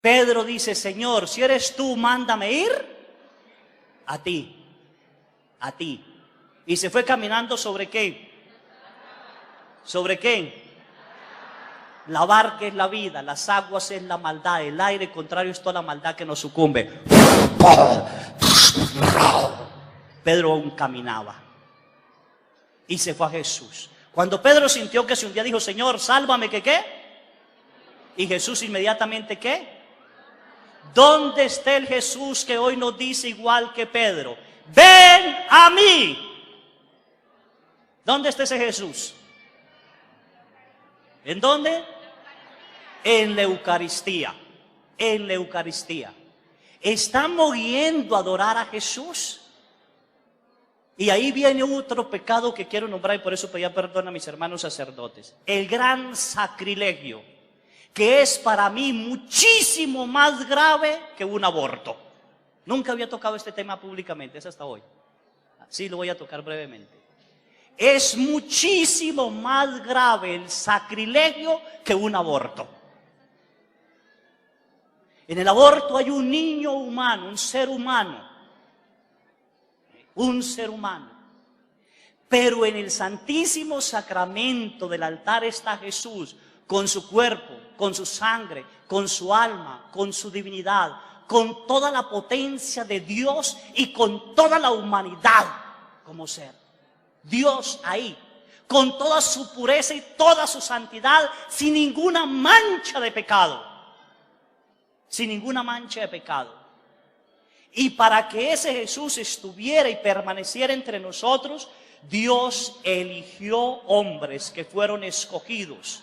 Pedro dice: Señor, si eres tú, mándame ir a ti, a ti. Y se fue caminando ¿sobre qué? ¿Sobre qué? La barca es la vida, las aguas es la maldad, el aire contrario es toda la maldad que nos sucumbe. Pedro aún caminaba y se fue a Jesús. Cuando Pedro sintió que se hundía, dijo: Señor, sálvame, ¿que qué? Y Jesús inmediatamente, ¿qué? ¿Dónde está el Jesús que hoy nos dice igual que Pedro? ¡Ven a mí! ¿Dónde está ese Jesús? ¿En dónde? En la Eucaristía. En la Eucaristía. Estamos yendo a adorar a Jesús. Y ahí viene otro pecado que quiero nombrar, y por eso pedía perdón a mis hermanos sacerdotes. El gran sacrilegio, que es para mí muchísimo más grave que un aborto. Nunca había tocado este tema públicamente, es hasta hoy. Sí, lo voy a tocar brevemente. Es muchísimo más grave el sacrilegio que un aborto. En el aborto hay un niño humano, un ser humano. Un ser humano. Pero en el Santísimo Sacramento del altar está Jesús, con su cuerpo, con su sangre, con su alma, con su divinidad, con toda la potencia de Dios y con toda la humanidad como ser. Dios ahí, con toda su pureza y toda su santidad, sin ninguna mancha de pecado. Sin ninguna mancha de pecado. Y para que ese Jesús estuviera y permaneciera entre nosotros, Dios eligió hombres que fueron escogidos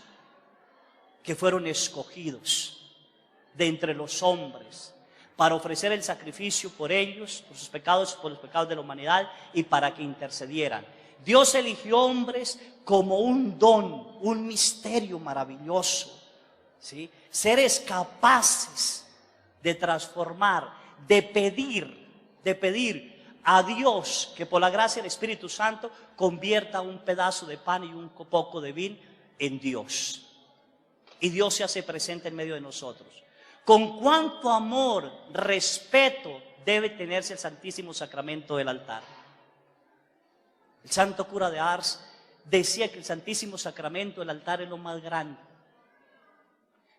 de entre los hombres, para ofrecer el sacrificio por ellos, por sus pecados, por los pecados de la humanidad, y para que intercedieran. Dios eligió hombres como un don, un misterio maravilloso, ¿sí? Seres capaces de transformar, de pedir a Dios que por la gracia del Espíritu Santo convierta un pedazo de pan y un poco de vino en Dios. Y Dios se hace presente en medio de nosotros. Con cuánto amor, respeto debe tenerse el Santísimo Sacramento del altar. El santo cura de Ars decía que el Santísimo Sacramento del altar es lo más grande.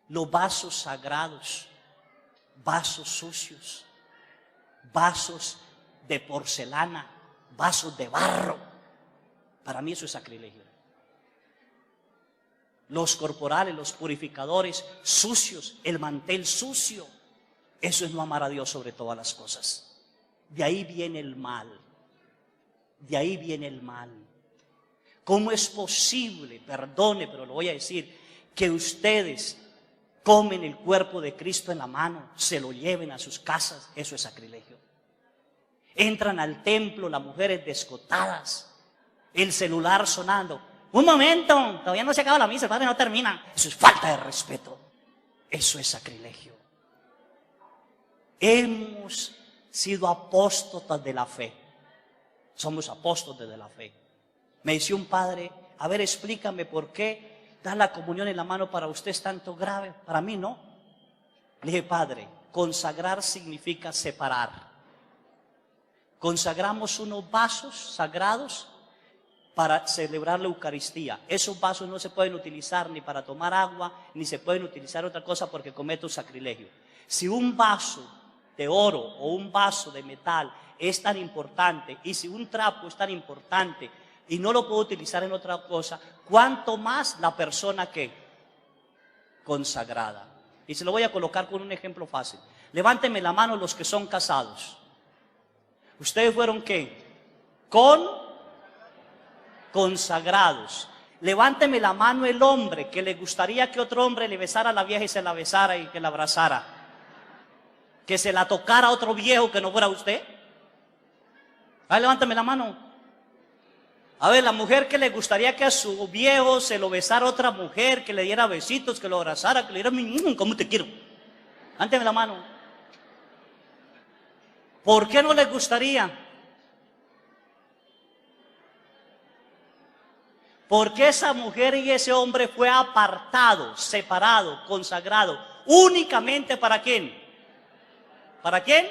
Los vasos sagrados, vasos sucios, vasos de porcelana, vasos de barro, para mí eso es sacrilegio. Los corporales, los purificadores sucios, el mantel sucio, eso es no amar a Dios sobre todas las cosas. De ahí viene el mal, de ahí viene el mal. ¿Cómo es posible, perdone, pero lo voy a decir, que ustedes comen el cuerpo de Cristo en la mano, se lo lleven a sus casas? Eso es sacrilegio. Entran al templo las mujeres descotadas, el celular sonando. Un momento, todavía no se acaba la misa, el padre no termina. Eso es falta de respeto. Eso es sacrilegio. Hemos sido apóstotas de la fe. Somos apóstoles de la fe. Me decía un padre: a ver, explícame por qué dar la comunión en la mano para usted es tanto grave, para mí no. Le dije: padre, consagrar significa separar. Consagramos unos vasos sagrados para celebrar la Eucaristía. Esos vasos no se pueden utilizar ni para tomar agua, ni se pueden utilizar otra cosa porque comete un sacrilegio. Si un vaso de oro o un vaso de metal es tan importante, y si un trapo es tan importante y no lo puedo utilizar en otra cosa, ¿cuánto más la persona que consagrada? Y se lo voy a colocar con un ejemplo fácil. Levánteme la mano los que son casados. ¿Ustedes fueron qué? Consagrados. Levánteme la mano el hombre que le gustaría que otro hombre le besara a la vieja y se la besara y que la abrazara. Que se la tocara a otro viejo que no fuera usted. A ver, levántame la mano. A ver, la mujer que le gustaría que a su viejo se lo besara a otra mujer, que le diera besitos, que lo abrazara, que le diera ¿cómo te quiero? Levántame la mano. ¿Por qué no les gustaría? Porque esa mujer y ese hombre fue apartado, separado, consagrado, únicamente ¿para quién? ¿Para quién?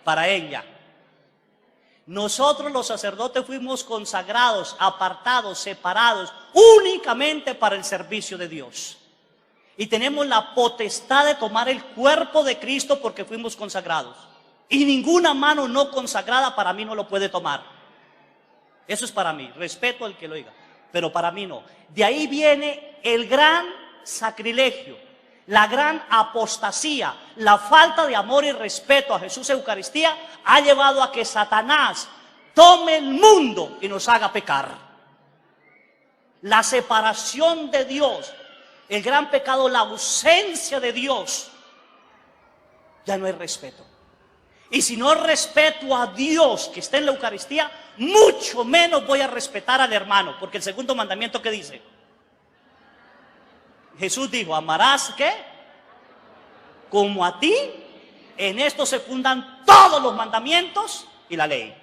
Para ella. Nosotros los sacerdotes fuimos consagrados, apartados, separados, únicamente para el servicio de Dios. Y tenemos la potestad de tomar el cuerpo de Cristo porque fuimos consagrados. Y ninguna mano no consagrada para mí no lo puede tomar. Eso es para mí, respeto al que lo diga, pero para mí no. De ahí viene el gran sacrilegio, la gran apostasía, la falta de amor y respeto a Jesús Eucaristía ha llevado a que Satanás tome el mundo y nos haga pecar. La separación de Dios, el gran pecado, la ausencia de Dios, ya no hay respeto. Y si no respeto a Dios que está en la Eucaristía, mucho menos voy a respetar al hermano, porque el segundo mandamiento, ¿qué dice? Jesús dijo, amarás ¿qué? Como a ti. En esto se fundan todos los mandamientos y la ley.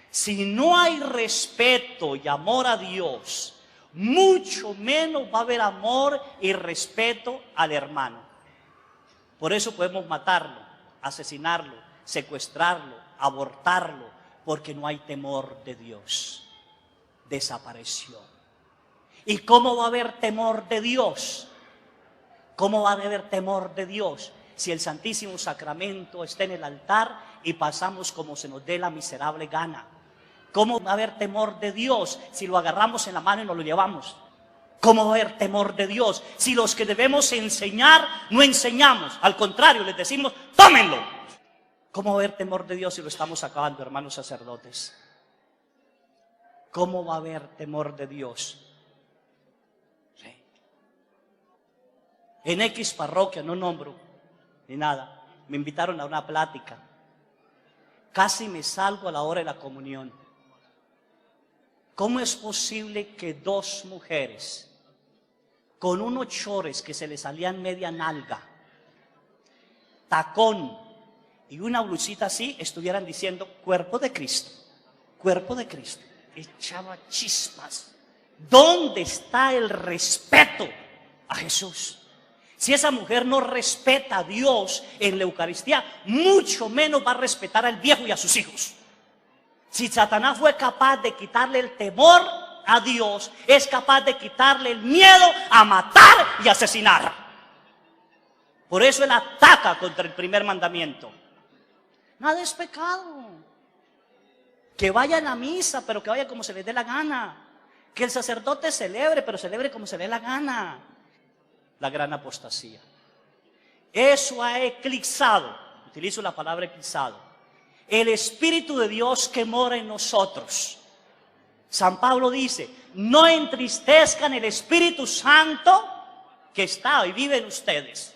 Si no hay respeto y amor a Dios, mucho menos va a haber amor y respeto al hermano. Por eso podemos matarlo, asesinarlo, secuestrarlo, abortarlo, porque no hay temor de Dios. Desapareció. ¿Y cómo va a haber temor de Dios? ¿Cómo va a haber temor de Dios si el Santísimo Sacramento está en el altar y pasamos como se nos dé la miserable gana? ¿Cómo va a haber temor de Dios si lo agarramos en la mano y nos lo llevamos? ¿Cómo va a haber temor de Dios si los que debemos enseñar no enseñamos? Al contrario, les decimos, tómenlo. ¿Cómo va a haber temor de Dios si lo estamos acabando, hermanos sacerdotes? ¿Cómo va a haber temor de Dios? Sí. En X parroquia, no nombro ni nada, me invitaron a una plática. Casi me salgo a la hora de la comunión. ¿Cómo es posible que dos mujeres con unos chores que se les salían media nalga, tacón y una blusita así, estuvieran diciendo cuerpo de Cristo, cuerpo de Cristo? Echaba chispas. ¿Dónde está el respeto a Jesús? Si esa mujer no respeta a Dios en la Eucaristía, mucho menos va a respetar al viejo y a sus hijos. Si Satanás fue capaz de quitarle el temor a Dios, es capaz de quitarle el miedo a matar y asesinar. Por eso él ataca contra el primer mandamiento. Nada es pecado. Que vaya a la misa, pero que vaya como se le dé la gana. Que el sacerdote celebre, pero celebre como se le dé la gana. La gran apostasía. Eso ha eclipsado, utilizo la palabra eclipsado, el Espíritu de Dios que mora en nosotros. San Pablo dice, no entristezcan el Espíritu Santo que está y vive en ustedes.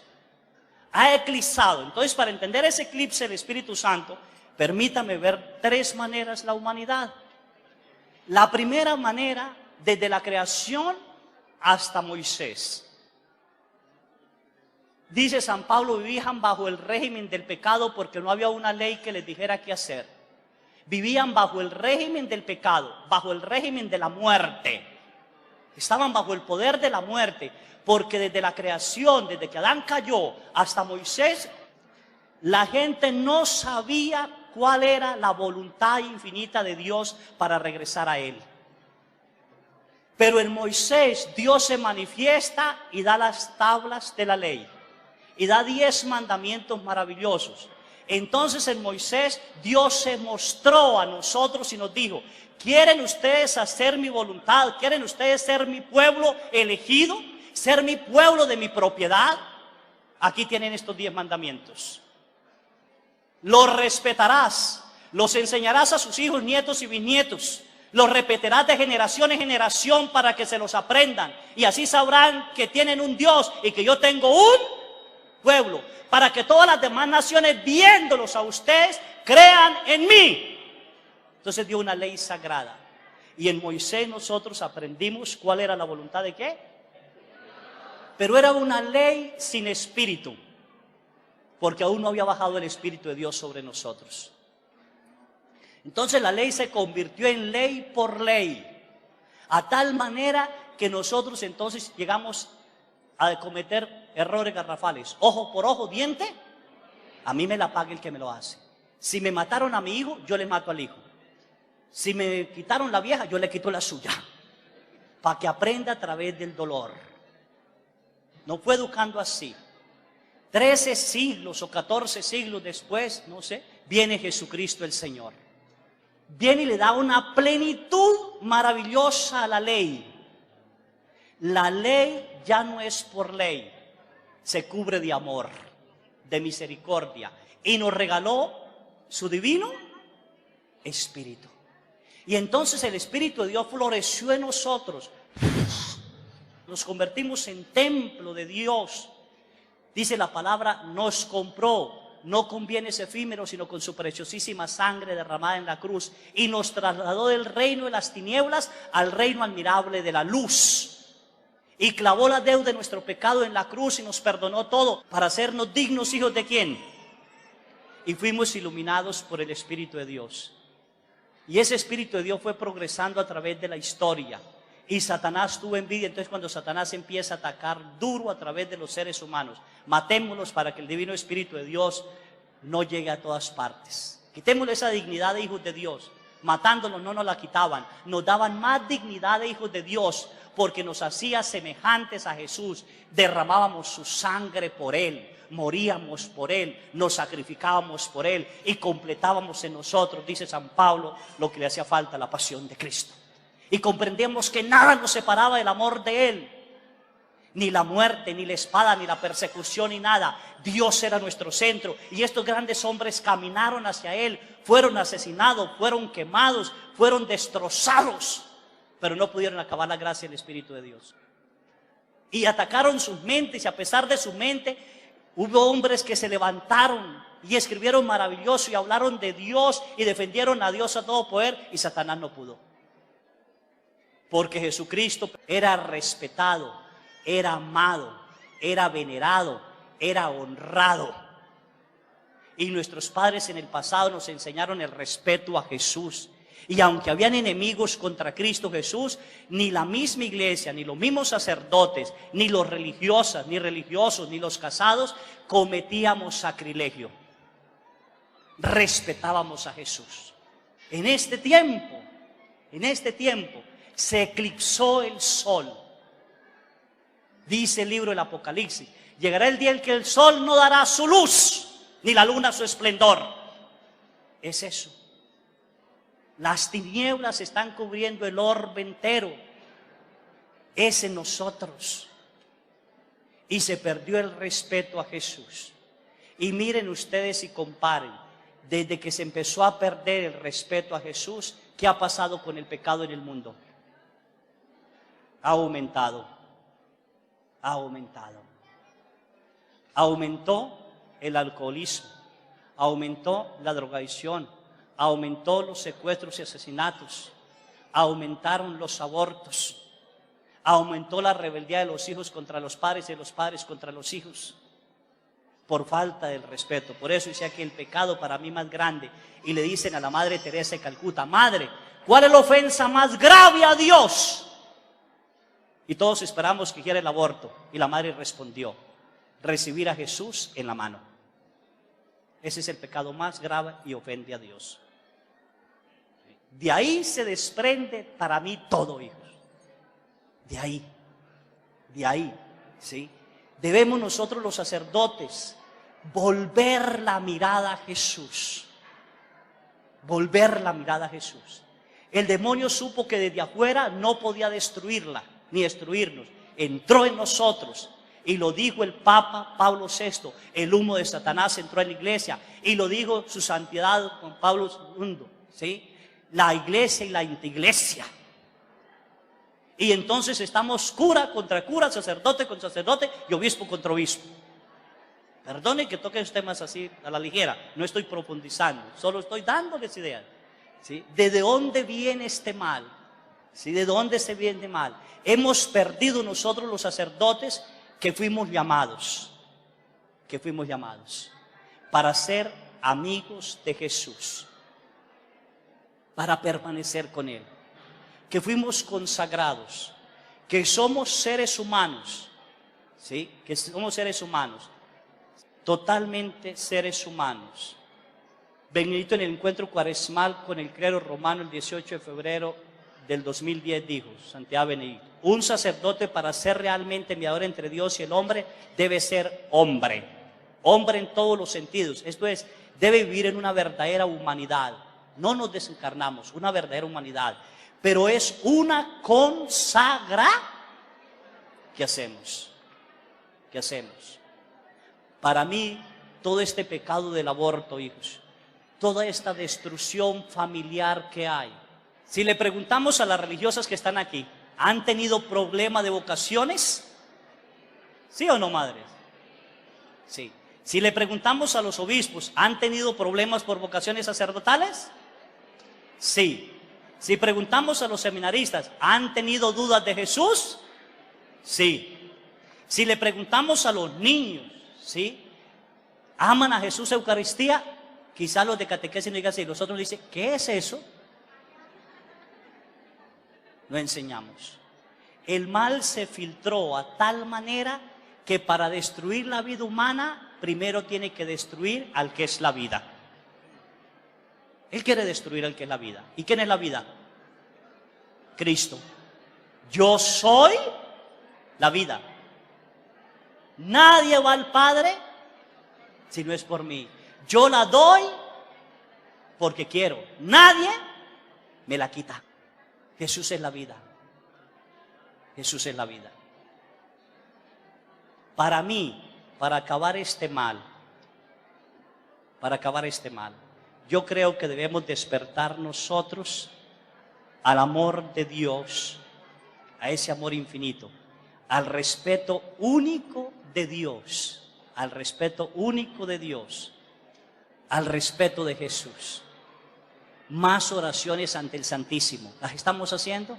Ha eclipsado. Entonces, para entender ese eclipse del Espíritu Santo, permítame ver tres maneras la humanidad. La primera manera, desde la creación hasta Moisés. Dice San Pablo, vivían bajo el régimen del pecado porque no había una ley que les dijera qué hacer. Vivían bajo el régimen del pecado, bajo el régimen de la muerte. Estaban bajo el poder de la muerte, porque desde la creación, desde que Adán cayó hasta Moisés, la gente no sabía cuál era la voluntad infinita de Dios para regresar a Él. Pero en Moisés Dios se manifiesta y da las tablas de la ley. Y da 10 mandamientos maravillosos. Entonces en Moisés Dios se mostró a nosotros y nos dijo, ¿quieren ustedes hacer mi voluntad? ¿Quieren ustedes ser mi pueblo elegido? ¿Ser mi pueblo de mi propiedad? Aquí tienen estos 10 mandamientos. Los respetarás, los enseñarás a sus hijos, nietos y bisnietos. Los repetirás de generación en generación para que se los aprendan. Y así sabrán que tienen un Dios y que yo tengo un pueblo, para que todas las demás naciones, viéndolos a ustedes, crean en mí. Entonces dio una ley sagrada. Y en Moisés nosotros aprendimos cuál era la voluntad de qué. Pero era una ley sin espíritu, porque aún no había bajado el Espíritu de Dios sobre nosotros. Entonces la ley se convirtió en ley por ley, a tal manera que nosotros entonces llegamos a cometer errores garrafales, ojo por ojo, diente, a mí me la paga el que me lo hace. Si me mataron a mi hijo, yo le mato al hijo. Si me quitaron la vieja, yo le quito la suya, para que aprenda a través del dolor. No fue educando así. 13 siglos o 14 siglos después, no sé, viene Jesucristo el Señor. Viene y le da una plenitud maravillosa a la ley. La ley ya no es por ley, se cubre de amor, de misericordia, y nos regaló su divino Espíritu. Y entonces el Espíritu de Dios floreció en nosotros. Nos convertimos en templo de Dios. Dice la palabra, nos compró, no con bienes efímeros, sino con su preciosísima sangre derramada en la cruz, y nos trasladó del reino de las tinieblas al reino admirable de la luz, y clavó la deuda de nuestro pecado en la cruz y nos perdonó todo, para hacernos dignos hijos de ¿quién? Y fuimos iluminados por el Espíritu de Dios. Y ese Espíritu de Dios fue progresando a través de la historia. Y Satanás tuvo envidia. Entonces cuando Satanás empieza a atacar duro a través de los seres humanos, matémoslos para que el divino Espíritu de Dios no llegue a todas partes. Quitémosle esa dignidad de hijos de Dios. Matándolos no nos la quitaban, nos daban más dignidad de hijos de Dios, porque nos hacía semejantes a Jesús. Derramábamos su sangre por Él, moríamos por Él, nos sacrificábamos por Él y completábamos en nosotros, dice San Pablo, lo que le hacía falta, la pasión de Cristo. Y comprendíamos que nada nos separaba del amor de Él, ni la muerte, ni la espada, ni la persecución, ni nada. Dios era nuestro centro, y estos grandes hombres caminaron hacia Él, fueron asesinados, fueron quemados, fueron destrozados, pero no pudieron acabar la gracia del Espíritu de Dios. Y atacaron sus mentes, y a pesar de su mente, hubo hombres que se levantaron y escribieron maravilloso y hablaron de Dios y defendieron a Dios a todo poder, y Satanás no pudo. Porque Jesucristo era respetado, era amado, era venerado, era honrado. Y nuestros padres en el pasado nos enseñaron el respeto a Jesús. Y aunque habían enemigos contra Cristo Jesús, ni la misma iglesia, ni los mismos sacerdotes, ni los religiosos, ni los casados, cometíamos sacrilegio. Respetábamos a Jesús. En este tiempo, se eclipsó el sol. Dice el libro del Apocalipsis, llegará el día en que el sol no dará su luz, ni la luna su esplendor. Es eso. Las tinieblas están cubriendo el orbe entero. Es en nosotros. Y se perdió el respeto a Jesús. Y miren ustedes y comparen. Desde que se empezó a perder el respeto a Jesús, ¿qué ha pasado con el pecado en el mundo? Ha aumentado. Aumentó el alcoholismo, aumentó la drogadicción, aumentó los secuestros y asesinatos, aumentaron los abortos, aumentó la rebeldía de los hijos contra los padres y de los padres contra los hijos, por falta del respeto. Por eso decía que el pecado para mí más grande, y le dicen a la Madre Teresa de Calcuta, Madre, ¿cuál es la ofensa más grave a Dios? Y todos esperamos que quiera el aborto, y la Madre respondió, recibir a Jesús en la mano. Ese es el pecado más grave y ofende a Dios. De ahí se desprende para mí todo, hijos. De ahí, ¿sí? Debemos nosotros los sacerdotes volver la mirada a Jesús. Volver la mirada a Jesús. El demonio supo que desde afuera no podía destruirla, ni destruirnos. Entró en nosotros. Y lo dijo el Papa Pablo VI, el humo de Satanás entró en la iglesia. Y lo dijo su santidad Juan Pablo II, ¿sí? La iglesia y la antiiglesia. Y entonces estamos cura contra cura, sacerdote contra sacerdote y obispo contra obispo. Perdone que toque temas así a la ligera, no estoy profundizando, solo estoy dándoles ideas, ¿sí? ¿De dónde viene este mal? ¿Sí? ¿De dónde se viene mal? Hemos perdido nosotros los sacerdotes que fuimos llamados para ser amigos de Jesús, para permanecer con Él, que fuimos consagrados, que somos seres humanos, ¿sí? Que somos seres humanos, totalmente seres humanos. Benedicto en el encuentro cuaresmal con el clero romano el 18 de febrero del 2010 dijo, Santiago Benedicto, un sacerdote para ser realmente mediador entre Dios y el hombre debe ser hombre, hombre en todos los sentidos, esto es, debe vivir en una verdadera humanidad, no nos desencarnamos, una verdadera humanidad, pero es una consagra. ¿Qué hacemos? ¿Qué hacemos? Para mí, todo este pecado del aborto, hijos, toda esta destrucción familiar que hay, si le preguntamos a las religiosas que están aquí, ¿han tenido problema de vocaciones? ¿Sí o no, madres? Sí. Si le preguntamos a los obispos, ¿han tenido problemas por vocaciones sacerdotales? Sí. Si preguntamos a los seminaristas, ¿han tenido dudas de Jesús? Sí. Si le preguntamos a los niños, ¿sí? ¿Aman a Jesús Eucaristía? Quizás los de catequesis no digan así, los otros dicen, ¿qué es eso? No enseñamos. El mal se filtró a tal manera que para destruir la vida humana, primero tiene que destruir al que es la vida. Él quiere destruir al que es la vida. ¿Y quién es la vida? Cristo. Yo soy la vida. Nadie va al Padre si no es por mí. Yo la doy porque quiero. Nadie me la quita. Jesús es la vida. Jesús es la vida. Para mí, para acabar este mal, yo creo que debemos despertar nosotros al amor de Dios, a ese amor infinito, al respeto único de Dios, al respeto único de Dios, al respeto de Jesús. Más oraciones ante el Santísimo, ¿las estamos haciendo?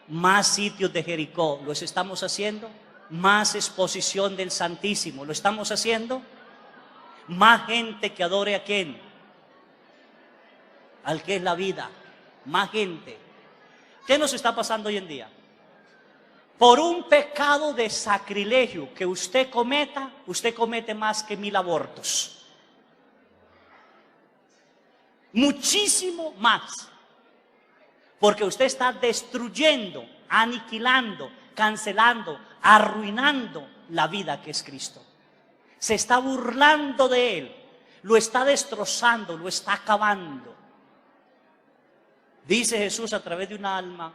Más sitios de Jericó, ¿los estamos haciendo? Más exposición del Santísimo, ¿lo estamos haciendo? Más gente que adore a quién, al que es la vida, más gente. ¿Qué nos está pasando hoy en día? Por un pecado de sacrilegio que usted comete más que 1000 abortos. Muchísimo más, porque usted está destruyendo, aniquilando, cancelando, arruinando la vida que es Cristo. Se está burlando de Él, lo está destrozando, lo está acabando. Dice Jesús a través de una alma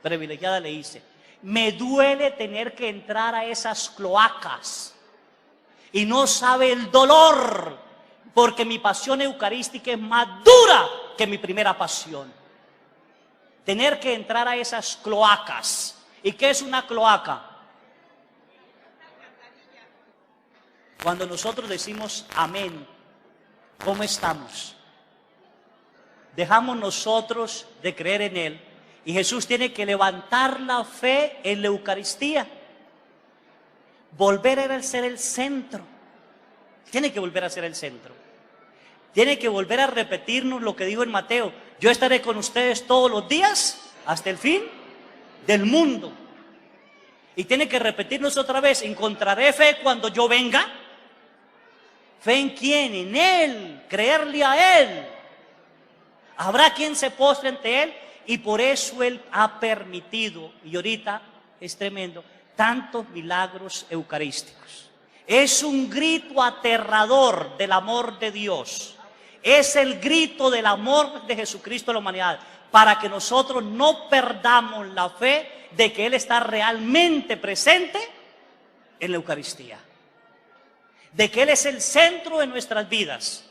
privilegiada, le dice, me duele tener que entrar a esas cloacas y no sabe el dolor, porque mi pasión eucarística es más dura que mi primera pasión. Tener que entrar a esas cloacas. ¿Y qué es una cloaca? Cuando nosotros decimos amén, ¿cómo estamos? Dejamos nosotros de creer en Él y Jesús tiene que levantar la fe en la Eucaristía. Volver a ser el centro. Tiene que volver a ser el centro. Tiene que volver a repetirnos lo que dijo en Mateo. Yo estaré con ustedes todos los días hasta el fin del mundo. Y tiene que repetirnos otra vez, ¿encontraré fe cuando yo venga? ¿Fe en quién? En Él, creerle a Él. Habrá quien se postre ante Él y por eso Él ha permitido, y ahorita es tremendo, tantos milagros eucarísticos. Es un grito aterrador del amor de Dios. Es el grito del amor de Jesucristo a la humanidad, para que nosotros no perdamos la fe de que Él está realmente presente en la Eucaristía, de que Él es el centro de nuestras vidas,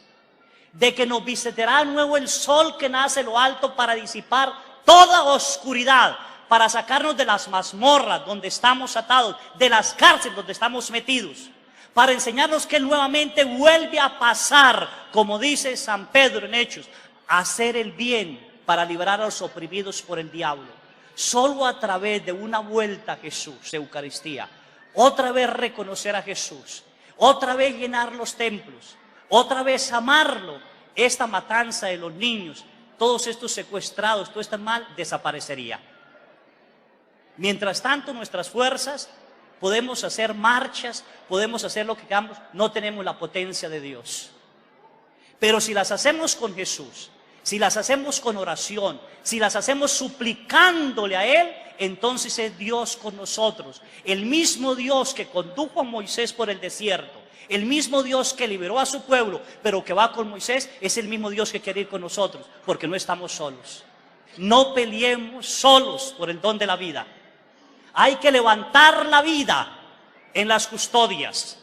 de que nos visitará de nuevo el sol que nace en lo alto para disipar toda oscuridad, para sacarnos de las mazmorras donde estamos atados, de las cárceles donde estamos metidos, para enseñarnos que Él nuevamente vuelve a pasar, como dice San Pedro en Hechos, a hacer el bien para liberar a los oprimidos por el diablo. Solo a través de una vuelta a Jesús, Eucaristía, otra vez reconocer a Jesús, otra vez llenar los templos, otra vez amarlo, esta matanza de los niños, todos estos secuestrados, todo este mal desaparecería. Mientras tanto, nuestras fuerzas podemos hacer marchas, podemos hacer lo que queramos, no tenemos la potencia de Dios. Pero si las hacemos con Jesús, si las hacemos con oración, si las hacemos suplicándole a Él, entonces es Dios con nosotros. El mismo Dios que condujo a Moisés por el desierto, el mismo Dios que liberó a su pueblo, pero que va con Moisés, es el mismo Dios que quiere ir con nosotros, porque no estamos solos. No peleemos solos por el don de la vida. Hay que levantar la vida en las custodias.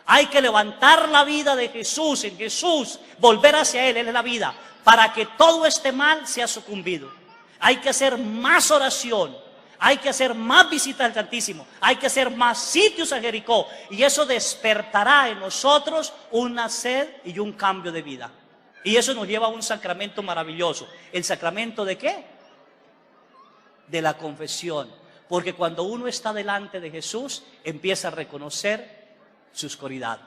Hay que levantar la vida de Jesús, en Jesús, volver hacia Él es la vida, para que todo este mal sea sucumbido. Hay que hacer más oración, hay que hacer más visitas al Santísimo, hay que hacer más sitios a Jericó, y eso despertará en nosotros una sed y un cambio de vida. Y eso nos lleva a un sacramento maravilloso. ¿El sacramento de qué? De la confesión. Porque cuando uno está delante de Jesús, empieza a reconocer su oscuridad.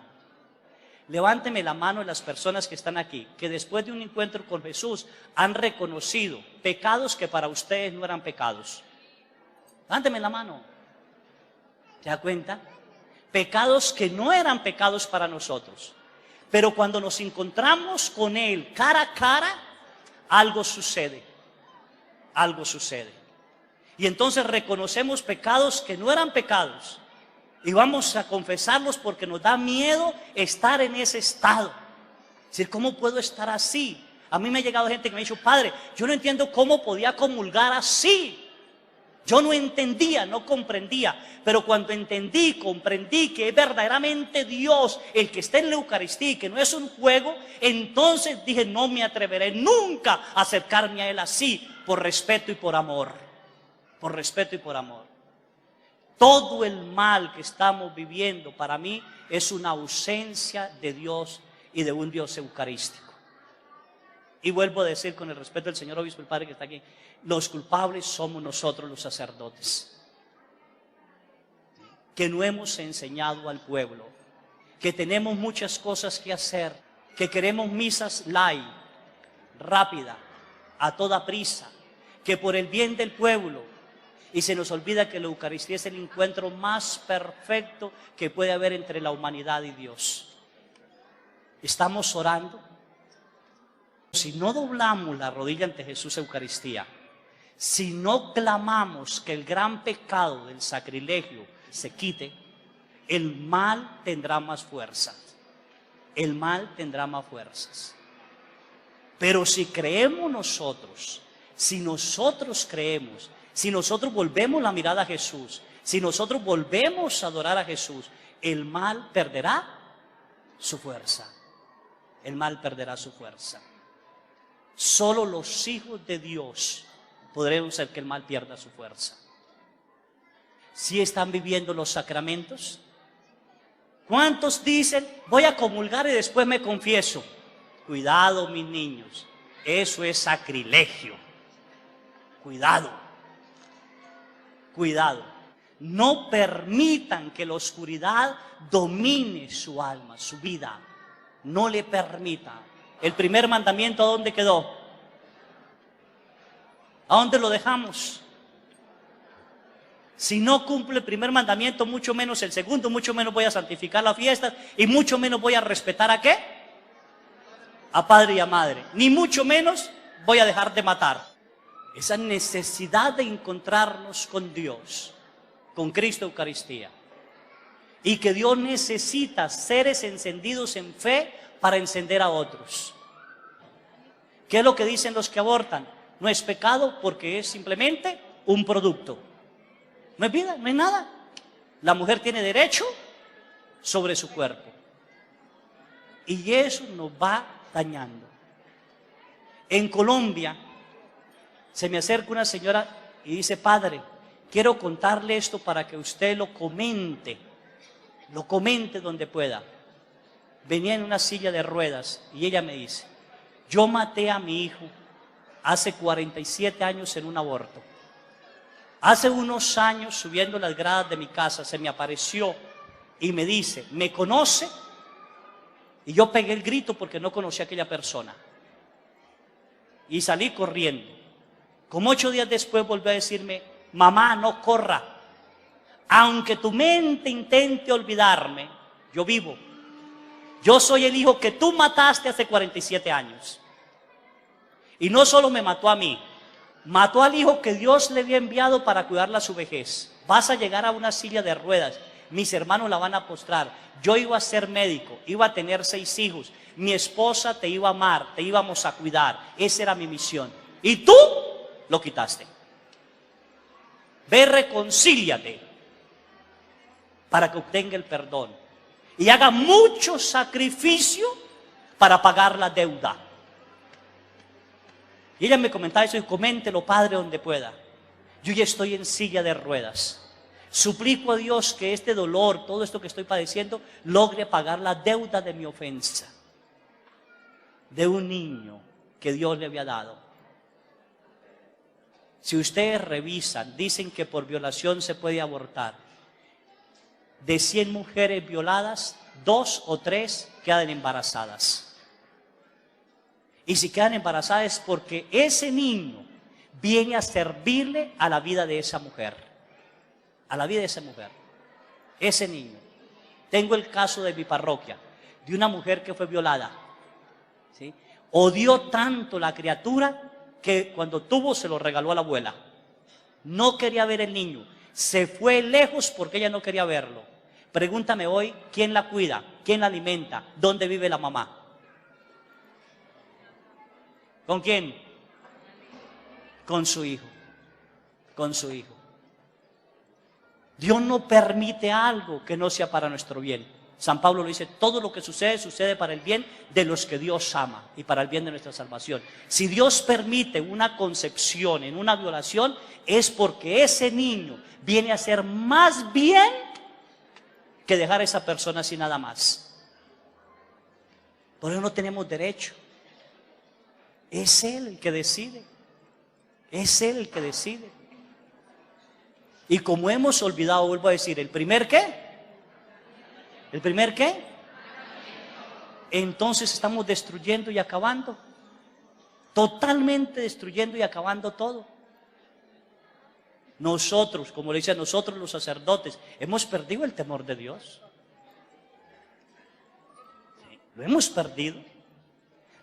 Levánteme la mano las personas que están aquí, que después de un encuentro con Jesús han reconocido pecados que para ustedes no eran pecados. Levánteme la mano. ¿Se da cuenta? Pecados que no eran pecados para nosotros. Pero cuando nos encontramos con Él cara a cara, algo sucede. Algo sucede. Y entonces reconocemos pecados que no eran pecados. Y vamos a confesarlos porque nos da miedo estar en ese estado. Es decir, ¿cómo puedo estar así? A mí me ha llegado gente que me ha dicho, padre, yo no entiendo cómo podía comulgar así. Yo no entendía, no comprendía, pero cuando entendí, comprendí que es verdaderamente Dios el que está en la Eucaristía y que no es un juego, entonces dije, no me atreveré nunca a acercarme a Él así, por respeto y por amor. Por respeto y por amor. Todo el mal que estamos viviendo para mí es una ausencia de Dios y de un Dios eucarístico. Y vuelvo a decir con el respeto del señor obispo, el padre que está aquí, los culpables somos nosotros los sacerdotes, que no hemos enseñado al pueblo, que tenemos muchas cosas que hacer, que queremos misas light, rápida, a toda prisa, que por el bien del pueblo, y se nos olvida que la Eucaristía es el encuentro más perfecto que puede haber entre la humanidad y Dios. Estamos orando. Si no doblamos la rodilla ante Jesús Eucaristía, si no clamamos que el gran pecado del sacrilegio se quite, el mal tendrá más fuerza. El mal tendrá más fuerzas. Pero si creemos nosotros, si nosotros creemos, si nosotros volvemos la mirada a Jesús, si nosotros volvemos a adorar a Jesús, el mal perderá su fuerza. El mal perderá su fuerza. Solo los hijos de Dios podremos hacer que el mal pierda su fuerza. ¿Sí están viviendo los sacramentos? ¿Cuántos dicen, voy a comulgar y después me confieso? Cuidado, mis niños, eso es sacrilegio. Cuidado. Cuidado, no permitan que la oscuridad domine su alma, su vida. No le permitan. El primer mandamiento, ¿a dónde quedó? ¿A dónde lo dejamos? Si no cumple el primer mandamiento, mucho menos el segundo, mucho menos voy a santificar las fiestas y mucho menos voy a respetar ¿a qué? A padre y a madre. Ni mucho menos voy a dejar de matar. Esa necesidad de encontrarnos con Dios, con Cristo Eucaristía. Y que Dios necesita seres encendidos en fe para encender a otros. ¿Qué es lo que dicen los que abortan? No es pecado porque es simplemente un producto. No es vida, no es nada. La mujer tiene derecho sobre su cuerpo. Y eso nos va dañando. En Colombia, se me acerca una señora y dice, padre, quiero contarle esto para que usted lo comente donde pueda. Venía en una silla de ruedas y ella me dice, yo maté a mi hijo hace 47 años en un aborto. Hace unos años, subiendo las gradas de mi casa, se me apareció y me dice, ¿me conoce? Y yo pegué el grito porque no conocía a aquella persona. Y salí corriendo. Como 8 días después volvió a decirme, mamá, no corra. Aunque tu mente intente olvidarme, yo vivo. Yo soy el hijo que tú mataste hace 47 años. Y no solo me mató a mí, mató al hijo que Dios le había enviado para cuidarla a su vejez. Vas a llegar a una silla de ruedas, mis hermanos la van a postrar. Yo iba a ser médico, iba a tener 6 hijos. Mi esposa te iba a amar, te íbamos a cuidar. Esa era mi misión. Y tú lo quitaste. Ve, reconcíliate para que obtenga el perdón. Y haga mucho sacrificio para pagar la deuda. Y ella me comentaba eso y coméntelo, Padre, donde pueda. Yo ya estoy en silla de ruedas. Suplico a Dios que este dolor, todo esto que estoy padeciendo, logre pagar la deuda de mi ofensa. De un niño que Dios le había dado. Si ustedes revisan, dicen que por violación se puede abortar. De 100 mujeres violadas, 2 o 3 quedan embarazadas. Y si quedan embarazadas es porque ese niño viene a servirle a la vida de esa mujer. A la vida de esa mujer. Ese niño. Tengo el caso de mi parroquia, de una mujer que fue violada. ¿Sí? Odió tanto la criatura que cuando tuvo se lo regaló a la abuela. No quería ver el niño. Se fue lejos porque ella no quería verlo. Pregúntame hoy, ¿quién la cuida? ¿Quién la alimenta? ¿Dónde vive la mamá? ¿Con quién? Con su hijo. Con su hijo. Dios no permite algo que no sea para nuestro bien. San Pablo lo dice, todo lo que sucede, sucede para el bien de los que Dios ama y para el bien de nuestra salvación. Si Dios permite una concepción en una violación, es porque ese niño viene a hacer más bien que dejar a esa persona sin nada más. Por eso no tenemos derecho. Es Él el que decide. Es Él el que decide. Y como hemos olvidado, vuelvo a decir, ¿el primer qué? ¿El primer qué? Entonces estamos destruyendo y acabando. Totalmente destruyendo y acabando todo. Nosotros, como le dicen nosotros los sacerdotes, hemos perdido el temor de Dios. Sí, lo hemos perdido.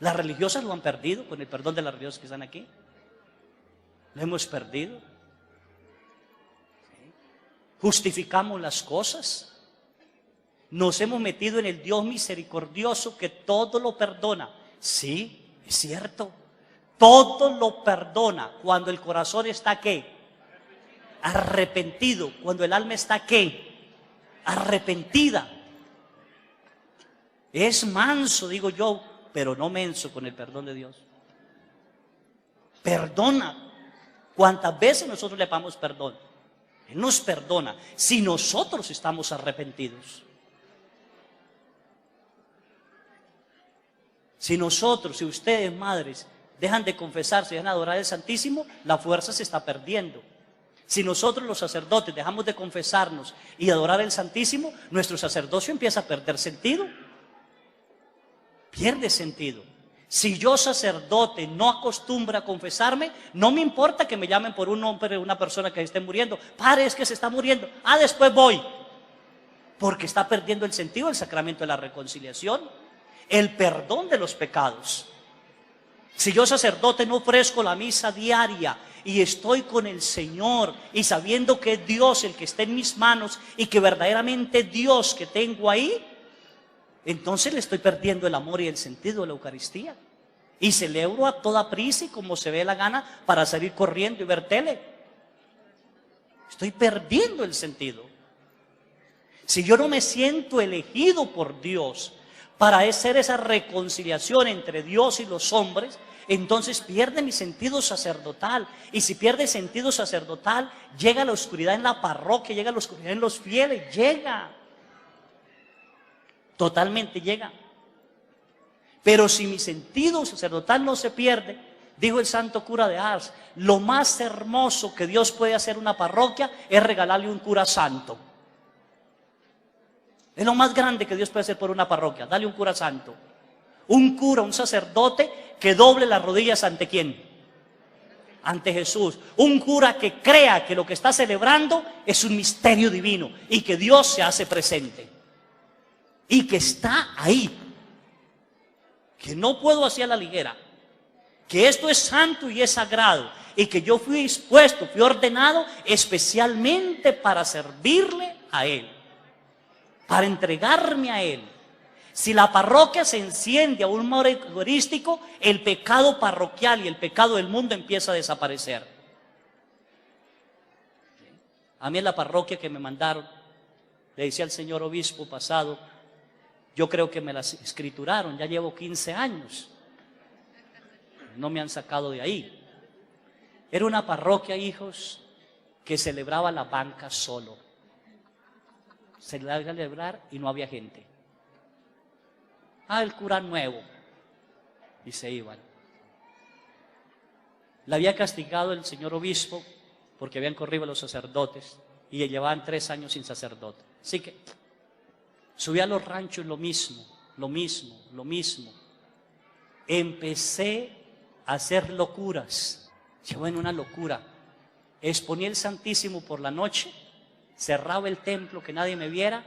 Las religiosas lo han perdido, con el perdón de las religiosas que están aquí. Lo hemos perdido. Sí. Justificamos las cosas. Nos hemos metido en el Dios misericordioso que todo lo perdona. Sí, es cierto. Todo lo perdona cuando el corazón está ¿qué? Arrepentido. Cuando el alma está ¿qué? Arrepentida. Es manso, digo yo, pero no menso con el perdón de Dios. Perdona. ¿Cuántas veces nosotros le pagamos perdón? Él nos perdona si nosotros estamos arrepentidos. Si nosotros, si ustedes, madres, dejan de confesarse y dejan de adorar al Santísimo, la fuerza se está perdiendo. Si nosotros los sacerdotes dejamos de confesarnos y adorar al Santísimo, nuestro sacerdocio empieza a perder sentido. Pierde sentido. Si yo, sacerdote, no acostumbro a confesarme, no me importa que me llamen por un hombre o una persona que esté muriendo. Padre, es que se está muriendo. Después voy. Porque está perdiendo el sentido del sacramento de la reconciliación. El perdón de los pecados. Si yo, sacerdote, no ofrezco la misa diaria y estoy con el Señor y sabiendo que es Dios el que está en mis manos y que verdaderamente Dios que tengo ahí, entonces le estoy perdiendo el amor y el sentido de la Eucaristía. Y celebro a toda prisa y como se ve la gana para salir corriendo y ver tele. Estoy perdiendo el sentido. Si yo no me siento elegido por Dios para hacer esa reconciliación entre Dios y los hombres, entonces pierde mi sentido sacerdotal. Y si pierde sentido sacerdotal, llega la oscuridad en la parroquia, llega la oscuridad en los fieles, llega. Totalmente llega. Pero si mi sentido sacerdotal no se pierde, dijo el santo cura de Ars, lo más hermoso que Dios puede hacer a una parroquia es regalarle un cura santo. Es lo más grande que Dios puede hacer por una parroquia, darle un cura santo. Un cura, un sacerdote que doble las rodillas ante ¿quién? ante Jesús. Un cura que crea que lo que está celebrando es un misterio divino y que Dios se hace presente y que está ahí, que no puedo hacer a la ligera, que esto es santo y es sagrado y que yo fui dispuesto, fui ordenado especialmente para servirle a Él, para entregarme a Él. Si la parroquia se enciende a un amor eucarístico, el pecado parroquial y el pecado del mundo empieza a desaparecer. A mí en la parroquia que me mandaron, le decía al señor obispo pasado, yo creo que me las escrituraron, ya llevo 15 años, no me han sacado de ahí. Era una parroquia, hijos, que celebraba la banca solo. Se le iba a celebrar y no había gente. El cura nuevo, y se iban. La había castigado el señor obispo porque habían corrido a los sacerdotes y llevaban 3 años sin sacerdote. Así que subí a los ranchos lo mismo. Empecé a hacer locuras. Yo en una locura. Exponía el Santísimo por la noche, cerraba el templo que nadie me viera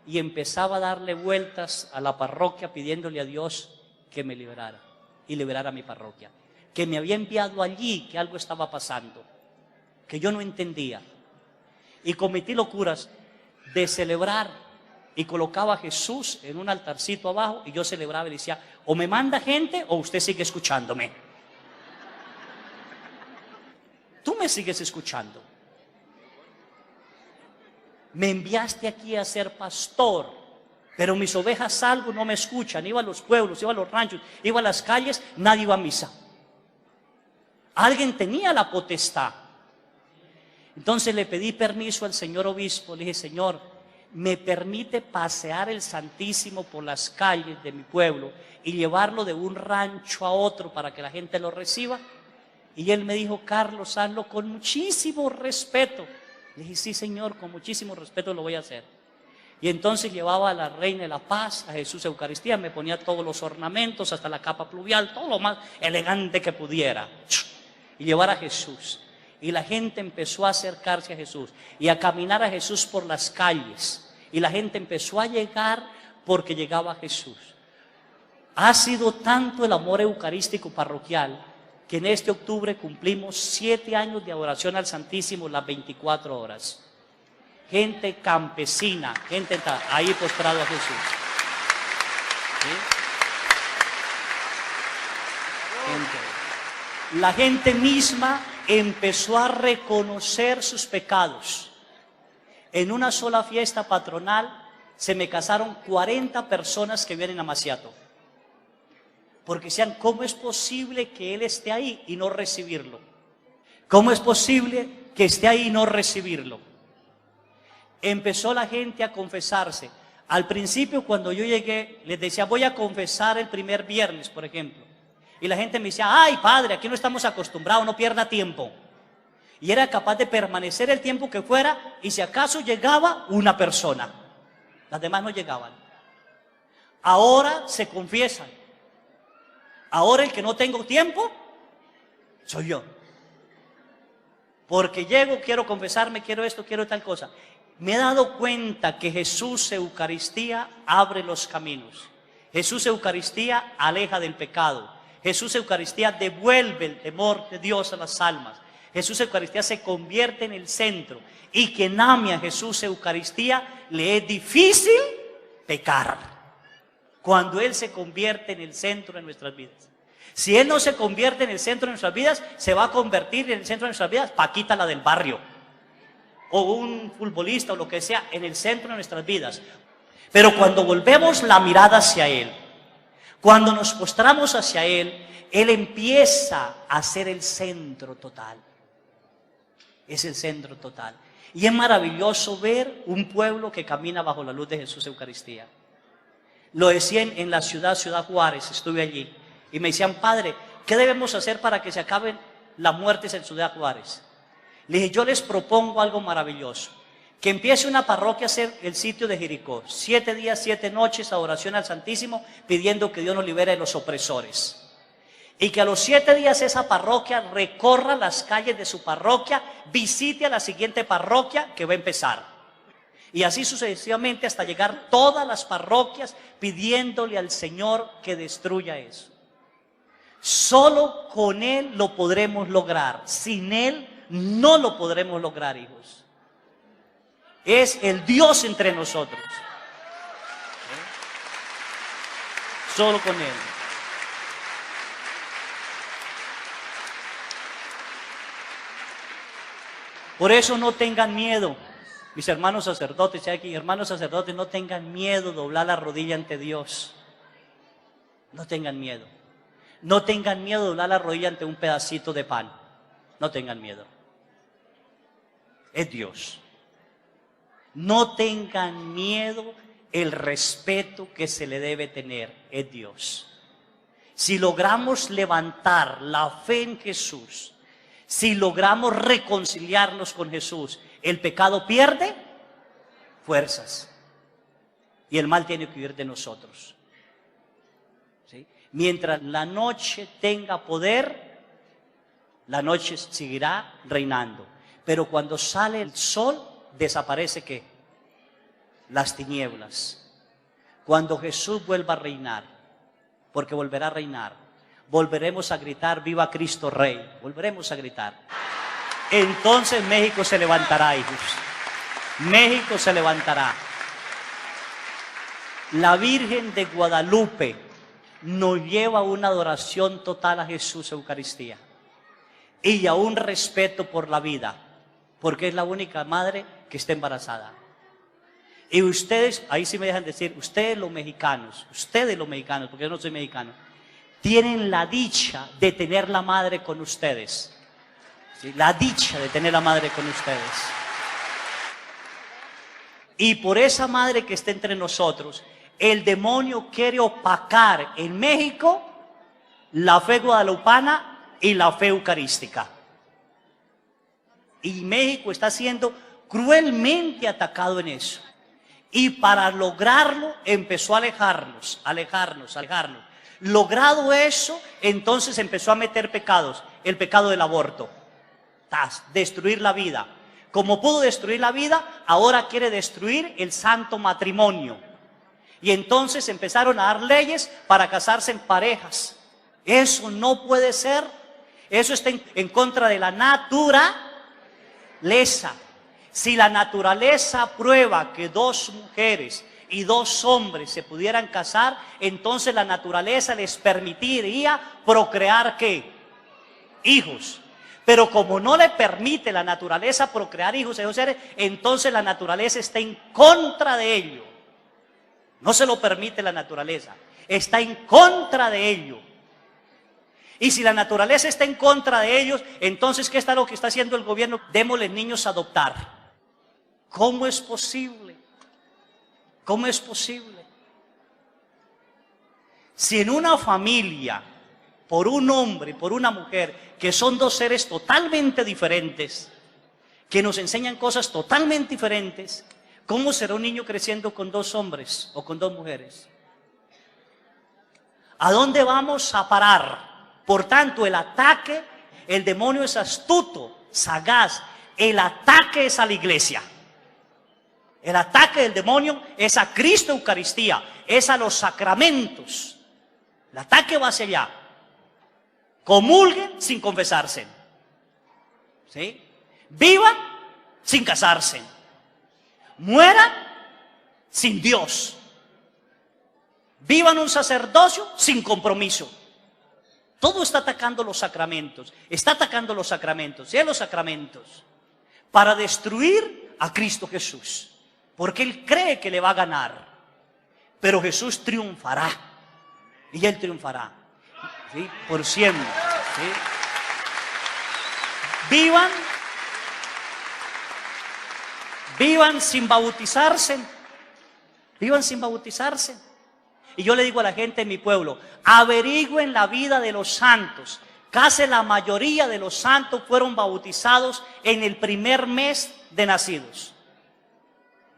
y empezaba a darle vueltas a la parroquia pidiéndole a Dios que me liberara y liberara a mi parroquia, que me había enviado allí, que algo estaba pasando, que yo no entendía. Y cometí locuras de celebrar y colocaba a Jesús en un altarcito abajo y yo celebraba y decía, o me manda gente o usted sigue escuchándome. Tú me sigues escuchando. Me enviaste aquí a ser pastor, pero mis ovejas salgo, no me escuchan. Iba a los pueblos, iba a los ranchos, iba a las calles, nadie iba a misa. Alguien tenía la potestad. Entonces le pedí permiso al señor obispo, le dije, Señor, ¿me permite pasear el Santísimo por las calles de mi pueblo y llevarlo de un rancho a otro para que la gente lo reciba? Y él me dijo, Carlos, hazlo con muchísimo respeto. Le dije, sí, Señor, con muchísimo respeto lo voy a hacer. Y entonces llevaba a la Reina de la Paz, a Jesús Eucaristía, me ponía todos los ornamentos, hasta la capa pluvial, todo lo más elegante que pudiera. Y llevar a Jesús. Y la gente empezó a acercarse a Jesús y a caminar a Jesús por las calles. Y la gente empezó a llegar porque llegaba a Jesús. Ha sido tanto el amor eucarístico parroquial que en este octubre cumplimos 7 años de adoración al Santísimo las 24 horas. Gente campesina, gente está ahí postrado a Jesús. ¿Sí? La gente misma empezó a reconocer sus pecados. En una sola fiesta patronal se me casaron 40 personas que vienen a Maciato. Porque decían, ¿cómo es posible que Él esté ahí y no recibirlo? ¿Cómo es posible que esté ahí y no recibirlo? Empezó la gente a confesarse. Al principio, cuando yo llegué, les decía, voy a confesar el primer viernes, por ejemplo. Y la gente me decía, ay, padre, aquí no estamos acostumbrados, no pierda tiempo. Y era capaz de permanecer el tiempo que fuera, y si acaso llegaba una persona. Las demás no llegaban. Ahora se confiesan. Ahora el que no tengo tiempo, soy yo. Porque llego, quiero confesarme, quiero esto, quiero tal cosa. Me he dado cuenta que Jesús Eucaristía abre los caminos. Jesús Eucaristía aleja del pecado. Jesús Eucaristía devuelve el temor de Dios a las almas. Jesús Eucaristía se convierte en el centro. Y quien ame a Jesús Eucaristía le es difícil pecar. Cuando Él se convierte en el centro de nuestras vidas. Si Él no se convierte en el centro de nuestras vidas, se va a convertir en el centro de nuestras vidas Paquita, la del barrio, o un futbolista o lo que sea, en el centro de nuestras vidas. Pero cuando volvemos la mirada hacia Él, cuando nos postramos hacia Él, Él empieza a ser el centro total. Es el centro total. Y es maravilloso ver un pueblo que camina bajo la luz de Jesús Eucaristía. Lo decían en la Ciudad Juárez, estuve allí, y me decían, padre, ¿qué debemos hacer para que se acaben las muertes en Ciudad Juárez? Le dije, yo les propongo algo maravilloso, que empiece una parroquia a ser el sitio de Jericó, 7 días, 7 noches, adoración al Santísimo, pidiendo que Dios nos libere de los opresores. Y que a los 7 días esa parroquia recorra las calles de su parroquia, visite a la siguiente parroquia que va a empezar. Y así sucesivamente hasta llegar todas las parroquias pidiéndole al Señor que destruya eso. Solo con Él lo podremos lograr. Sin Él no lo podremos lograr, hijos. Es el Dios entre nosotros. Solo con Él. Por eso no tengan miedo, mis hermanos sacerdotes, aquí, hermanos sacerdotes, no tengan miedo de doblar la rodilla ante Dios. No tengan miedo. No tengan miedo de doblar la rodilla ante un pedacito de pan. No tengan miedo. Es Dios. No tengan miedo, el respeto que se le debe tener es Dios. Si logramos levantar la fe en Jesús, si logramos reconciliarnos con Jesús, el pecado pierde fuerzas y el mal tiene que huir de nosotros. ¿Sí? Mientras la noche tenga poder, la noche seguirá reinando. Pero cuando sale el sol, desaparece ¿qué? Las tinieblas. Cuando Jesús vuelva a reinar, porque volverá a reinar, volveremos a gritar, viva Cristo Rey, volveremos a gritar. Entonces México se levantará, hijos. México se levantará. La Virgen de Guadalupe nos lleva a una adoración total a Jesús Eucaristía y a un respeto por la vida, porque es la única madre que está embarazada. Y ustedes, ahí sí me dejan decir, ustedes los mexicanos, porque yo no soy mexicano, tienen la dicha de tener la madre con ustedes. ¿Sí? La dicha de tener la madre con ustedes. Y por esa madre que está entre nosotros, el demonio quiere opacar en México la fe guadalupana y la fe eucarística. Y México está siendo cruelmente atacado en eso. Y para lograrlo empezó a alejarnos. Logrado eso, entonces empezó a meter pecados. El pecado del aborto. Destruir la vida. Como pudo destruir la vida, ahora quiere destruir el santo matrimonio. Y entonces empezaron a dar leyes para casarse en parejas. Eso no puede ser. Eso está en contra de la naturaleza. Si la naturaleza prueba que 2 mujeres y 2 hombres se pudieran casar, entonces la naturaleza les permitiría procrear ¿qué? Hijos. Pero como no le permite la naturaleza procrear hijos a esos seres, entonces la naturaleza está en contra de ello. No se lo permite la naturaleza, está en contra de ello. Y si la naturaleza está en contra de ellos, entonces ¿qué está lo que está haciendo el gobierno? Démosle niños a adoptar. ¿Cómo es posible? ¿Cómo es posible? Si en una familia, por un hombre y por una mujer, que son 2 seres totalmente diferentes, que nos enseñan cosas totalmente diferentes, ¿cómo será un niño creciendo con 2 hombres o con 2 mujeres? ¿A dónde vamos a parar? Por tanto, el ataque, el demonio es astuto, sagaz. El ataque es a la iglesia. El ataque del demonio es a Cristo Eucaristía, es a los sacramentos. El ataque va hacia allá. Comulguen sin confesarse. ¿Sí? Vivan sin casarse. Mueran sin Dios. Vivan un sacerdocio sin compromiso. Todo está atacando los sacramentos. Está atacando los sacramentos. ¿Sí? Los sacramentos. Para destruir a Cristo Jesús. Porque Él cree que le va a ganar. Pero Jesús triunfará. Y Él triunfará. ¿Sí? Por siempre. ¿Sí? Vivan sin bautizarse. Vivan sin bautizarse. Y yo le digo a la gente en mi pueblo, averigüen la vida de los santos. Casi la mayoría de los santos fueron bautizados en el primer mes de nacidos.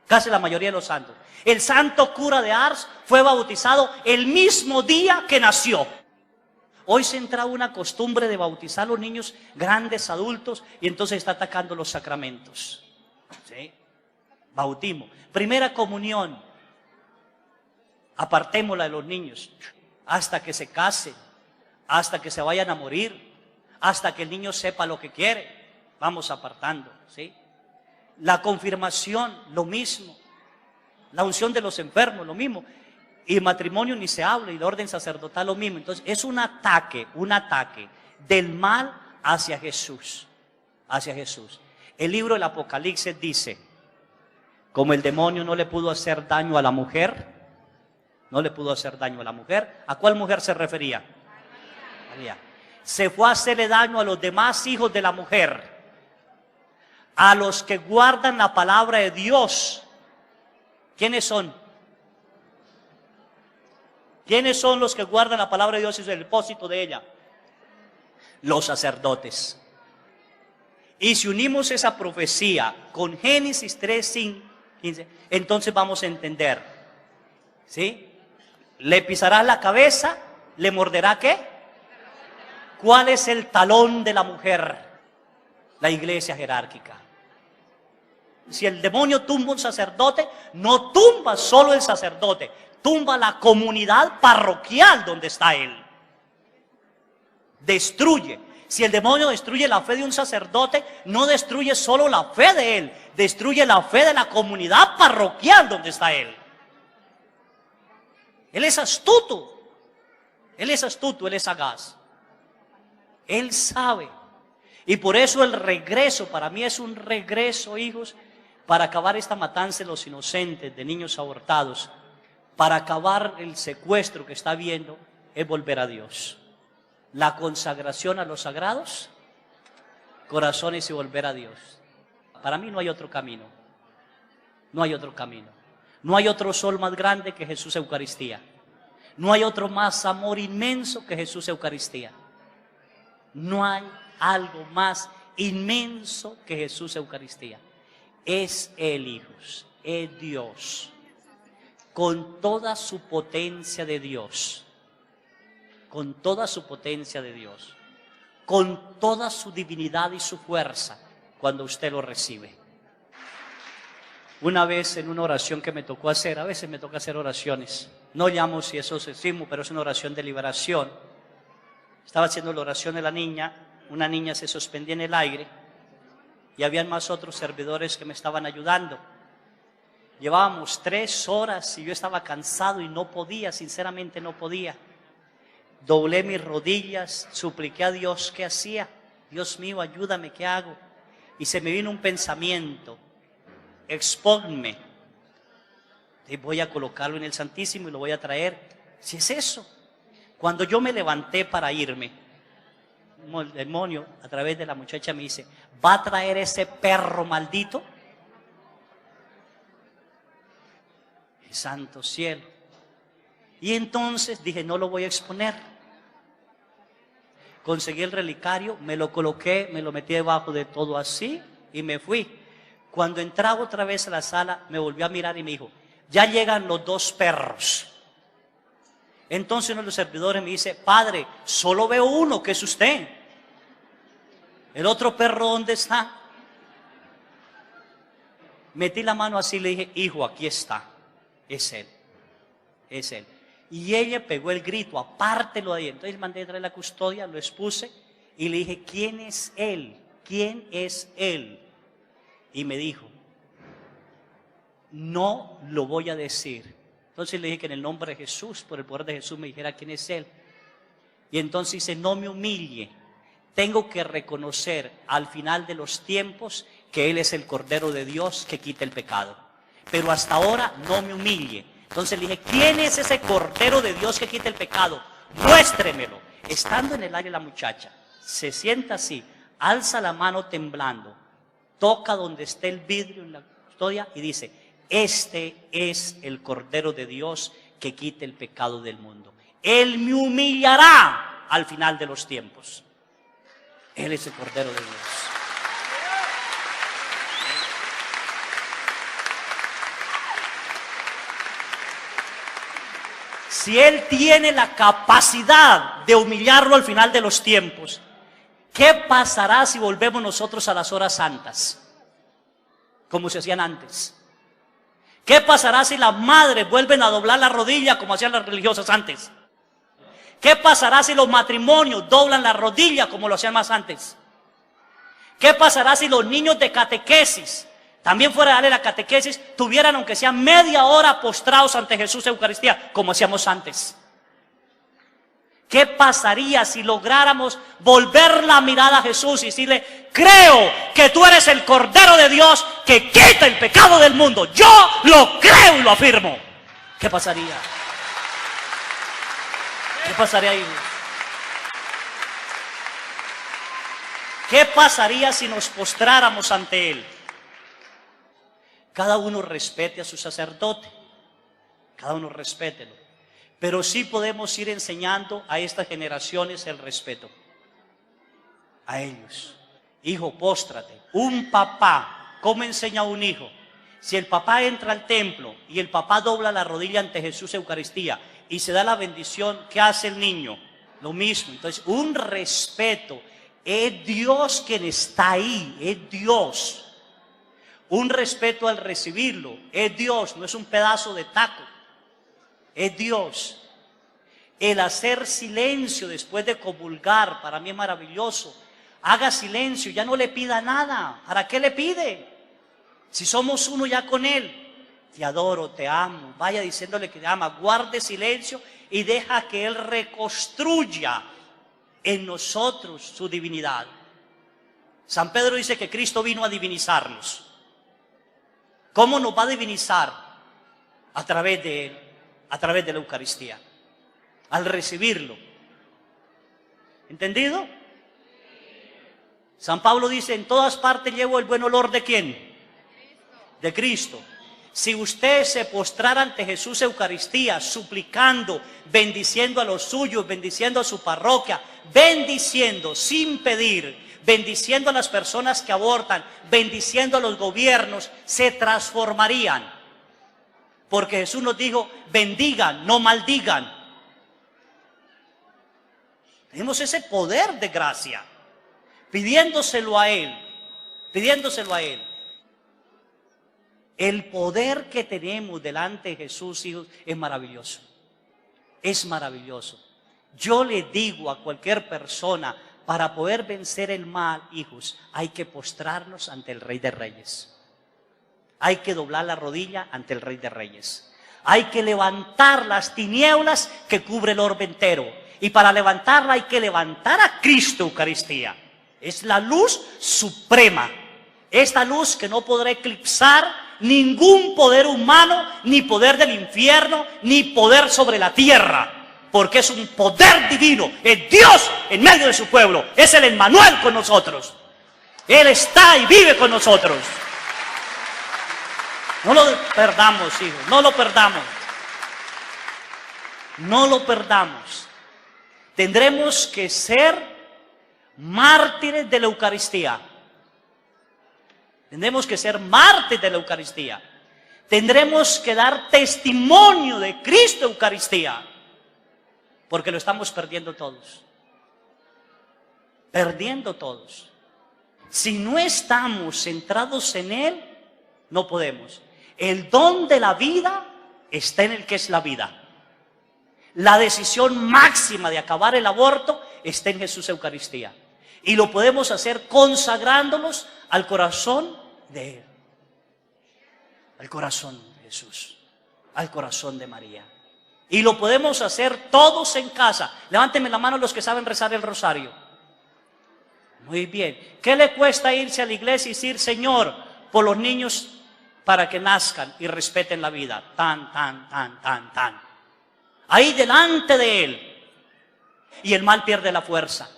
Casi la mayoría de los santos. El santo cura de Ars fue bautizado el mismo día que nació. Hoy se ha entrado una costumbre de bautizar a los niños grandes, adultos, y entonces está atacando los sacramentos. ¿Sí? Bautismo. Primera comunión. Apartémosla de los niños hasta que se casen, hasta que se vayan a morir, hasta que el niño sepa lo que quiere. Vamos apartando, ¿sí? La confirmación, lo mismo. La unción de los enfermos, lo mismo. Y matrimonio ni se habla, y la orden sacerdotal, lo mismo. Entonces es un ataque del mal hacia Jesús, hacia Jesús. El libro del Apocalipsis dice, como el demonio no le pudo hacer daño a la mujer, no le pudo hacer daño a la mujer. ¿A cuál mujer se refería? María. Se fue a hacerle daño a los demás hijos de la mujer, a los que guardan la palabra de Dios. ¿Quiénes son? ¿Quiénes son los que guardan la palabra de Dios y el depósito de ella? Los sacerdotes. Y si unimos esa profecía con Génesis 3:15, entonces vamos a entender, ¿sí? Le pisará la cabeza, le morderá ¿qué? ¿Cuál es el talón de la mujer? La iglesia jerárquica. Si el demonio tumba un sacerdote, no tumba solo el sacerdote, tumba la comunidad parroquial donde está él. Destruye. Si el demonio destruye la fe de un sacerdote, no destruye solo la fe de él, destruye la fe de la comunidad parroquial donde está él. Él es astuto, él es sagaz. Él sabe. Y por eso el regreso, para mí es un regreso, hijos, para acabar esta matanza de los inocentes, de niños abortados, para acabar el secuestro que está habiendo, es volver a Dios. La consagración a los sagrados corazones y volver a Dios. Para mí no hay otro camino. No hay otro camino. No hay otro sol más grande que Jesús Eucaristía. No hay otro más amor inmenso que Jesús Eucaristía. No hay algo más inmenso que Jesús Eucaristía. Es Él, hijos, es Dios, con toda su potencia de Dios, con toda su potencia de Dios, con toda su divinidad y su fuerza, cuando usted lo recibe. Una vez en una oración que me tocó hacer, a veces me toca hacer oraciones, no llamo si eso es exorcismo, pero es una oración de liberación. Estaba haciendo la oración de la niña, una niña se suspendía en el aire y habían más otros servidores que me estaban ayudando. Llevábamos 3 horas y yo estaba cansado y no podía, sinceramente no podía. Doblé mis rodillas, supliqué a Dios qué hacía. Dios mío, ayúdame, ¿qué hago? Y se me vino un pensamiento, expónme. Y voy a colocarlo en el Santísimo y lo voy a traer. Si es eso. Cuando yo me levanté para irme, el demonio a través de la muchacha me dice, ¿va a traer ese perro maldito? Santo cielo. Y entonces dije, no lo voy a exponer. Conseguí el relicario, me lo coloqué, me lo metí debajo de todo así y me fui. Cuando entraba otra vez a la sala, me volvió a mirar y me dijo, ya llegan los 2 perros. Entonces uno de los servidores me dice, padre, solo veo uno, que es usted. ¿El otro perro dónde está? Metí la mano así y le dije, hijo, aquí está. Es él, es él. Y ella pegó el grito, apártelo de ahí. Entonces mandé a traer la custodia, lo expuse y le dije, ¿quién es él? ¿Quién es él? Y me dijo, no lo voy a decir. Entonces le dije que en el nombre de Jesús, por el poder de Jesús, me dijera quién es él. Y entonces dice, no me humille. Tengo que reconocer al final de los tiempos que Él es el Cordero de Dios que quita el pecado. Pero hasta ahora no me humille. Entonces le dije, ¿quién es ese Cordero de Dios que quita el pecado? Muéstremelo. Estando en el aire la muchacha, se sienta así, alza la mano temblando, toca donde esté el vidrio en la custodia y dice, este es el Cordero de Dios que quita el pecado del mundo. Él me humillará al final de los tiempos. Él es el Cordero de Dios. si Él tiene la capacidad de humillarlo al final de los tiempos, ¿qué pasará si volvemos nosotros a las horas santas? Como se hacían antes. ¿Qué pasará si las madres vuelven a doblar la rodilla como hacían las religiosas antes? ¿Qué pasará si los matrimonios doblan la rodilla como lo hacían más antes? ¿Qué pasará si los niños de catequesis, también fuera de darle la catequesis, tuvieran aunque sea media hora postrados ante Jesús en Eucaristía como hacíamos antes? ¿Qué pasaría si lográramos volver la mirada a Jesús y decirle: creo que tú eres el Cordero de Dios que quita el pecado del mundo? Yo lo creo y lo afirmo. ¿Qué pasaría? ¿Qué pasaría ahí? ¿Qué pasaría si nos postráramos ante Él? Cada uno respete a su sacerdote, cada uno respételo, pero sí podemos ir enseñando a estas generaciones el respeto, a ellos. Hijo, póstrate. Un papá, ¿cómo enseña a un hijo? Si el papá entra al templo y el papá dobla la rodilla ante Jesús Eucaristía y se da la bendición, ¿qué hace el niño? Lo mismo. Entonces, un respeto. Es Dios quien está ahí, es Dios. Un respeto al recibirlo, es Dios, no es un pedazo de taco, es Dios. El hacer silencio después de comulgar, para mí es maravilloso. Haga silencio, ya no le pida nada. ¿Para qué le pide? Si somos uno ya con Él. Te adoro, te amo. Vaya diciéndole que te ama. Guarde silencio y deja que Él reconstruya en nosotros su divinidad. San Pedro dice que Cristo vino a divinizarnos. ¿Cómo nos va a divinizar? A través de Él, a través de la Eucaristía, al recibirlo. ¿Entendido? San Pablo dice: en todas partes llevo el buen olor ¿de quién? De Cristo. Si usted se postrara ante Jesús Eucaristía, suplicando, bendiciendo a los suyos, bendiciendo a su parroquia, bendiciendo sin pedir, bendiciendo a las personas que abortan, bendiciendo a los gobiernos, se transformarían. Porque Jesús nos dijo: bendigan, no maldigan. Tenemos ese poder de gracia, pidiéndoselo a Él, pidiéndoselo a Él. El poder que tenemos delante de Jesús, hijos, es maravilloso. Es maravilloso. Yo le digo a cualquier persona: para poder vencer el mal, hijos, hay que postrarnos ante el Rey de Reyes. Hay que doblar la rodilla ante el Rey de Reyes. Hay que levantar las tinieblas que cubre el orbe entero. Y para levantarla hay que levantar a Cristo Eucaristía. Es la luz suprema. Esta luz que no podrá eclipsar ningún poder humano, ni poder del infierno, ni poder sobre la tierra. Porque es un poder divino, es Dios en medio de su pueblo, es el Emmanuel con nosotros. Él está y vive con nosotros. No lo perdamos, hijos, no lo perdamos. No lo perdamos. Tendremos que ser mártires de la Eucaristía. Tendremos que ser mártires de la Eucaristía. Tendremos que dar testimonio de Cristo Eucaristía. Porque lo estamos perdiendo todos. Perdiendo todos. Si no estamos centrados en Él, no podemos. El don de la vida está en el que es la vida. La decisión máxima de acabar el aborto está en Jesús Eucaristía. Y lo podemos hacer consagrándonos al corazón de Él. Al corazón de Jesús. Al corazón de María. Y lo podemos hacer todos en casa. Levántenme la mano los que saben rezar el rosario. Muy bien. ¿Qué le cuesta irse a la iglesia y decir: Señor, por los niños para que nazcan y respeten la vida? Tan, tan, tan, tan, tan. Ahí delante de Él. Y el mal pierde la fuerza.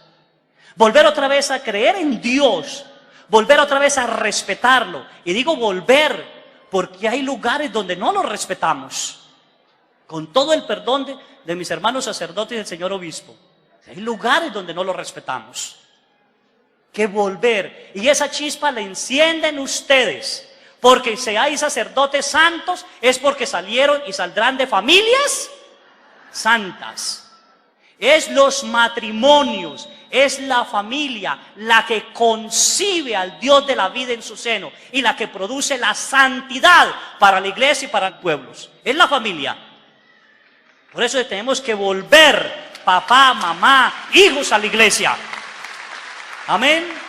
Volver otra vez a creer en Dios. Volver otra vez a respetarlo. Y digo volver, porque hay lugares donde no lo respetamos. Con todo el perdón de mis hermanos sacerdotes y del señor obispo. Hay lugares donde no lo respetamos. Que volver. Y esa chispa la encienden ustedes. Porque si hay sacerdotes santos, es porque salieron y saldrán de familias santas. Es los matrimonios, es la familia la que concibe al Dios de la vida en su seno y la que produce la santidad para la iglesia y para los pueblos. Es la familia. Por eso tenemos que volver, papá, mamá, hijos, a la iglesia. Amén.